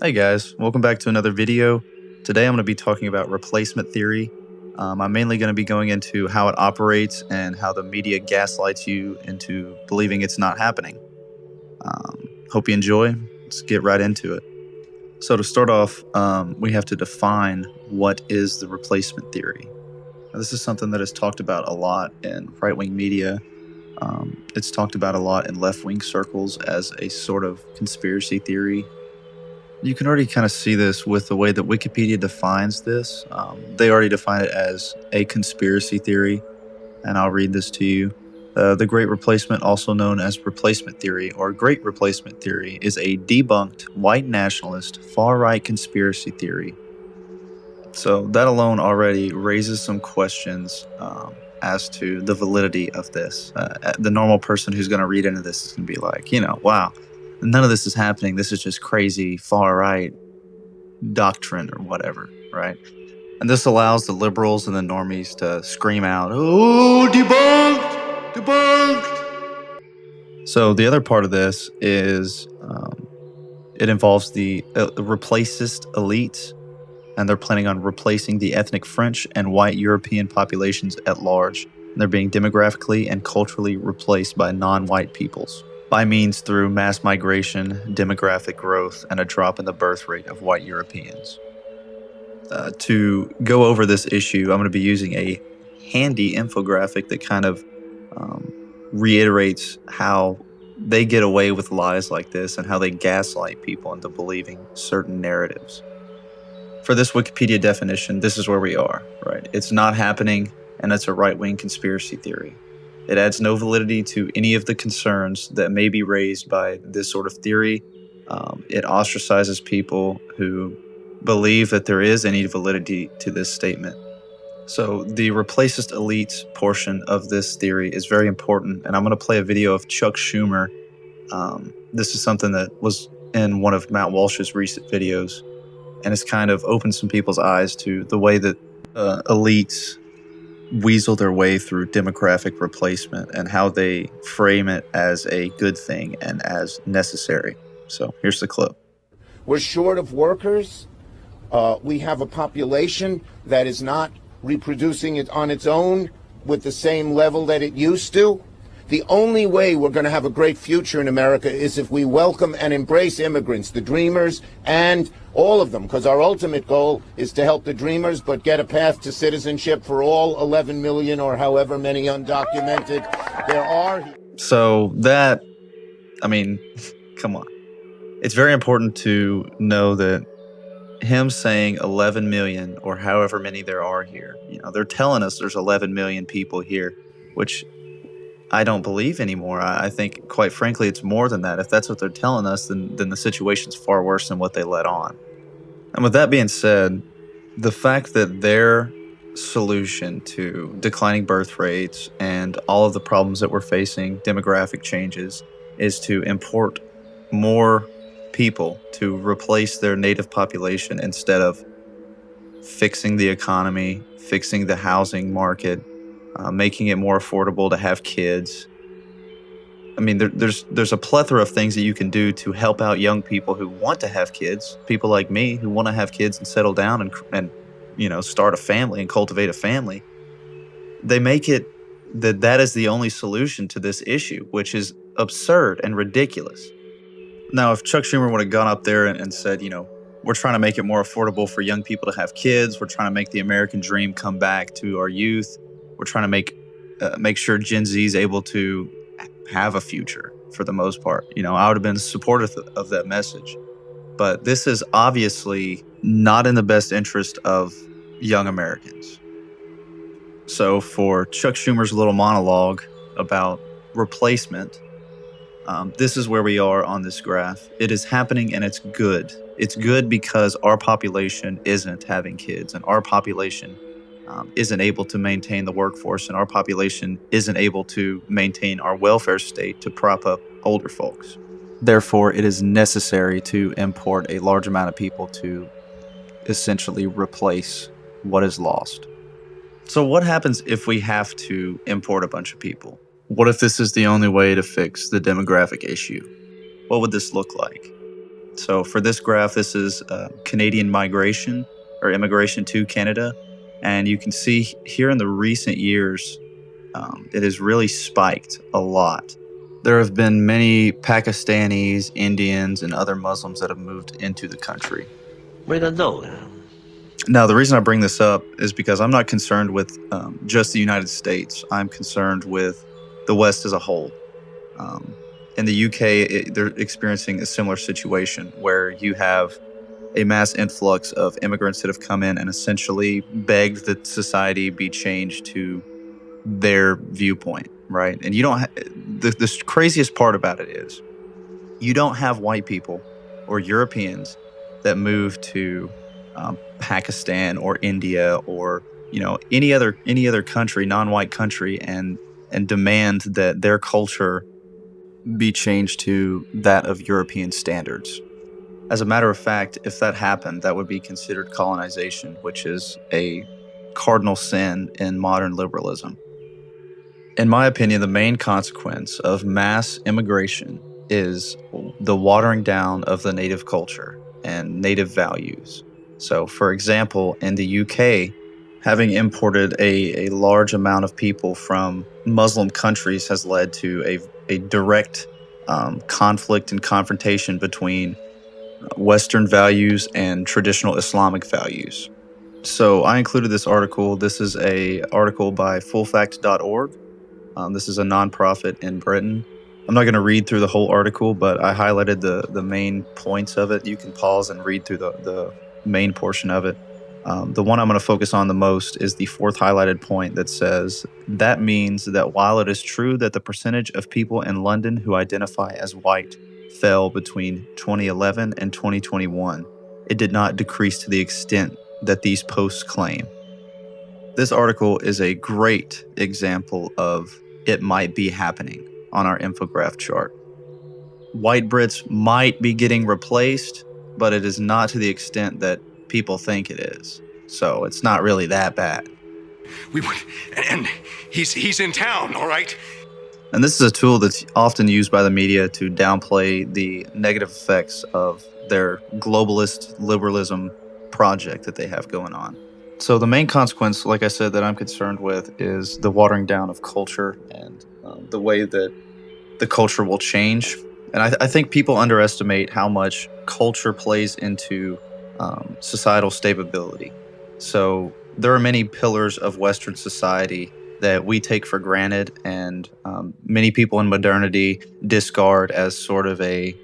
Hey guys, welcome back to another video. Today I'm going to be talking about replacement theory. I'm mainly going to be going into how it operates and how the media gaslights you into believing it's not happening. Hope you enjoy. Let's get right into it. So to start off, we have to define what is the replacement theory. Now, this is something that is talked about a lot in right-wing media. It's talked about a lot in left-wing circles as a sort of conspiracy theory. You can already kind of see this with the way that Wikipedia defines this. They already define it as a conspiracy theory, and I'll read this to you. The Great Replacement, also known as replacement theory or Great Replacement theory, is a debunked white nationalist far right conspiracy theory. So, that alone already raises some questions as to the validity of this. The normal person who's going to read into this is going to be like, wow, none of this is happening. This is just crazy far right doctrine or whatever, right? And this allows the liberals and the normies to scream out, "Oh, debunked! Debunked!" So the other part of this is it involves the replacist elites, and they're planning on replacing the ethnic French and white European populations at large. And they're being demographically and culturally replaced by non-white peoples by means through mass migration, demographic growth, and a drop in the birth rate of white Europeans. To go over this issue, I'm going to be using a handy infographic that kind of reiterates how they get away with lies like this and how they gaslight people into believing certain narratives. For this Wikipedia definition, this is where we are, right? It's not happening, and it's a right-wing conspiracy theory. It adds no validity to any of the concerns that may be raised by this sort of theory. It ostracizes people who believe that there is any validity to this statement. So the replacist elites portion of this theory is very important, and I'm going to play a video of Chuck Schumer. This is something that was in one of Matt Walsh's recent videos, and it's kind of opened some people's eyes to the way that elites weasel their way through demographic replacement and how they frame it as a good thing and as necessary. So here's the clip. We're short of workers. We have a population that is not reproducing it on its own with the same level that it used to. The only way we're going to have a great future in America is if we welcome and embrace immigrants, the dreamers, and all of them, because our ultimate goal is to help the dreamers, but get a path to citizenship for all 11 million or however many undocumented there are. So that, come on. It's very important to know that him saying 11 million or however many there are here, they're telling us there's 11 million people here, which I don't believe anymore. I think, quite frankly, it's more than that. If that's what they're telling us, then the situation's far worse than what they let on. And with that being said, the fact that their solution to declining birth rates and all of the problems that we're facing, demographic changes, is to import more people to replace their native population instead of fixing the economy, fixing the housing market, making it more affordable to have kids. There's a plethora of things that you can do to help out young people who want to have kids, people like me who want to have kids and settle down and start a family and cultivate a family. They make it that is the only solution to this issue, which is absurd and ridiculous. Now, if Chuck Schumer would have gone up there and said, we're trying to make it more affordable for young people to have kids, we're trying to make the American dream come back to our youth, we're trying to make sure Gen Z is able to have a future for the most part. I would have been supportive of that message. But this is obviously not in the best interest of young Americans. So for Chuck Schumer's little monologue about replacement, this is where we are on this graph. It is happening and it's good. It's good because our population isn't having kids, and our population isn't able to maintain the workforce, and our population isn't able to maintain our welfare state to prop up older folks. Therefore, it is necessary to import a large amount of people to essentially replace what is lost. So what happens if we have to import a bunch of people? What if this is the only way to fix the demographic issue? What would this look like? So for this graph, this is Canadian migration or immigration to Canada. And you can see here in the recent years, it has really spiked a lot. There have been many Pakistanis, Indians, and other Muslims that have moved into the country. Now, the reason I bring this up is because I'm not concerned with just the United States. I'm concerned with the West as a whole. In the UK, they're experiencing a similar situation where you have a mass influx of immigrants that have come in and essentially begged that society be changed to their viewpoint, right? And you don't. The craziest part about it is you don't have white people or Europeans that move to Pakistan or India or any other country, non-white country, and demand that their culture be changed to that of European standards. As a matter of fact, if that happened, that would be considered colonization, which is a cardinal sin in modern liberalism. In my opinion, the main consequence of mass immigration is the watering down of the native culture and native values. So, for example, in the UK, having imported a large amount of people from Muslim countries has led to a direct conflict and confrontation between Western values and traditional Islamic values. So I included this article. This is an article by fullfact.org. This is a nonprofit in Britain. I'm not going to read through the whole article, but I highlighted the main points of it. You can pause and read through the main portion of it. The one I'm going to focus on the most is the fourth highlighted point that says, that means that while it is true that the percentage of people in London who identify as white fell between 2011 and 2021, it did not decrease to the extent that these posts claim. This article is a great example of it might be happening on our infograph chart. White Brits might be getting replaced, but it is not to the extent that people think it is. So it's not really that bad. And he's in town, all right? And this is a tool that's often used by the media to downplay the negative effects of their globalist liberalism project that they have going on. So the main consequence, like I said, that I'm concerned with is the watering down of culture and the way that the culture will change. And I think people underestimate how much culture plays into societal stability. So there are many pillars of Western society that we take for granted, and many people in modernity discard as sort of a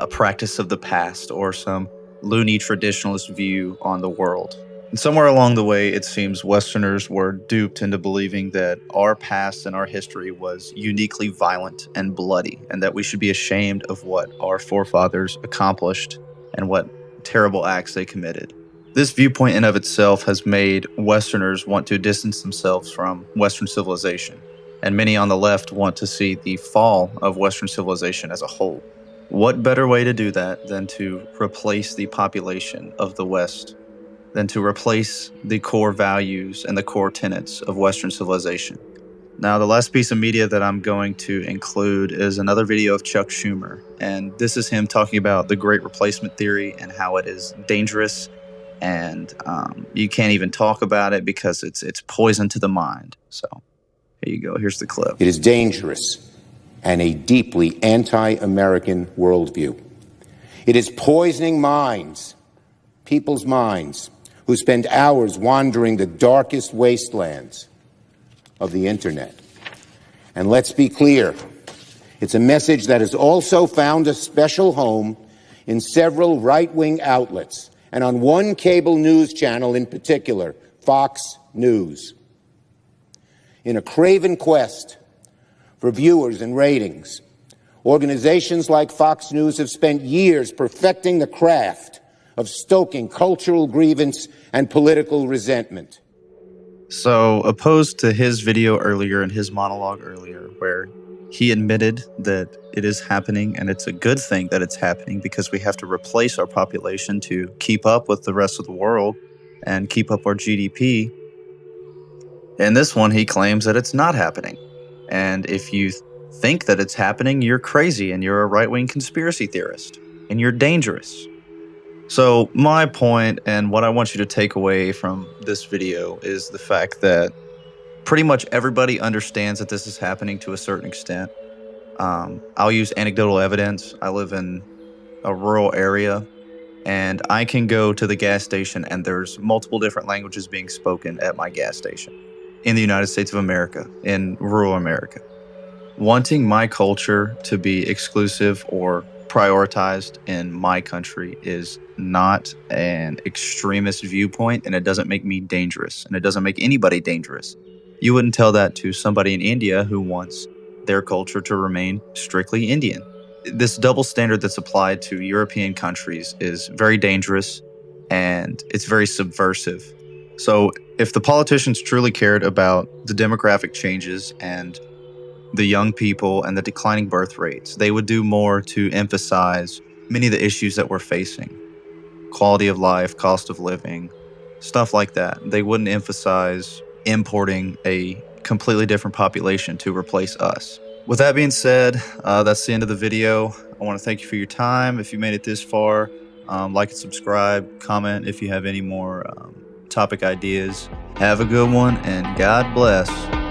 practice of the past or some loony traditionalist view on the world. And somewhere along the way, it seems Westerners were duped into believing that our past and our history was uniquely violent and bloody, and that we should be ashamed of what our forefathers accomplished and what terrible acts they committed. This viewpoint in of itself has made Westerners want to distance themselves from Western civilization, and many on the left want to see the fall of Western civilization as a whole. What better way to do that than to replace the population of the West, than to replace the core values and the core tenets of Western civilization? Now, the last piece of media that I'm going to include is another video of Chuck Schumer, and this is him talking about the Great Replacement Theory and how it is dangerous, and you can't even talk about it because it's poison to the mind. So here you go. Here's the clip. It is dangerous and a deeply anti-American worldview. It is poisoning minds, people's minds, who spend hours wandering the darkest wastelands of the internet. And let's be clear, it's a message that has also found a special home in several right-wing outlets, and on one cable news channel in particular, Fox News. In a craven quest for viewers and ratings, organizations like Fox News have spent years perfecting the craft of stoking cultural grievance and political resentment. So, opposed to his video earlier and his monologue earlier, where he admitted that it is happening and it's a good thing that it's happening because we have to replace our population to keep up with the rest of the world and keep up our GDP. In this one, he claims that it's not happening. And if you think that it's happening, you're crazy and you're a right-wing conspiracy theorist. and you're dangerous. So my point and what I want you to take away from this video is the fact that pretty much everybody understands that this is happening to a certain extent. I'll use anecdotal evidence. I live in a rural area, and I can go to the gas station and there's multiple different languages being spoken at my gas station in the United States of America, in rural America. Wanting my culture to be exclusive or prioritized in my country is not an extremist viewpoint, and it doesn't make me dangerous, and it doesn't make anybody dangerous. You wouldn't tell that to somebody in India who wants their culture to remain strictly Indian. This double standard that's applied to European countries is very dangerous, and it's very subversive. So if the politicians truly cared about the demographic changes and the young people and the declining birth rates, they would do more to emphasize many of the issues that we're facing. Quality of life, cost of living, stuff like that. They wouldn't emphasize importing a completely different population to replace us. With that being said, that's the end of the video. I want to thank you for your time. If you made it this far, like and subscribe, comment if you have any more topic ideas. Have a good one, and God bless.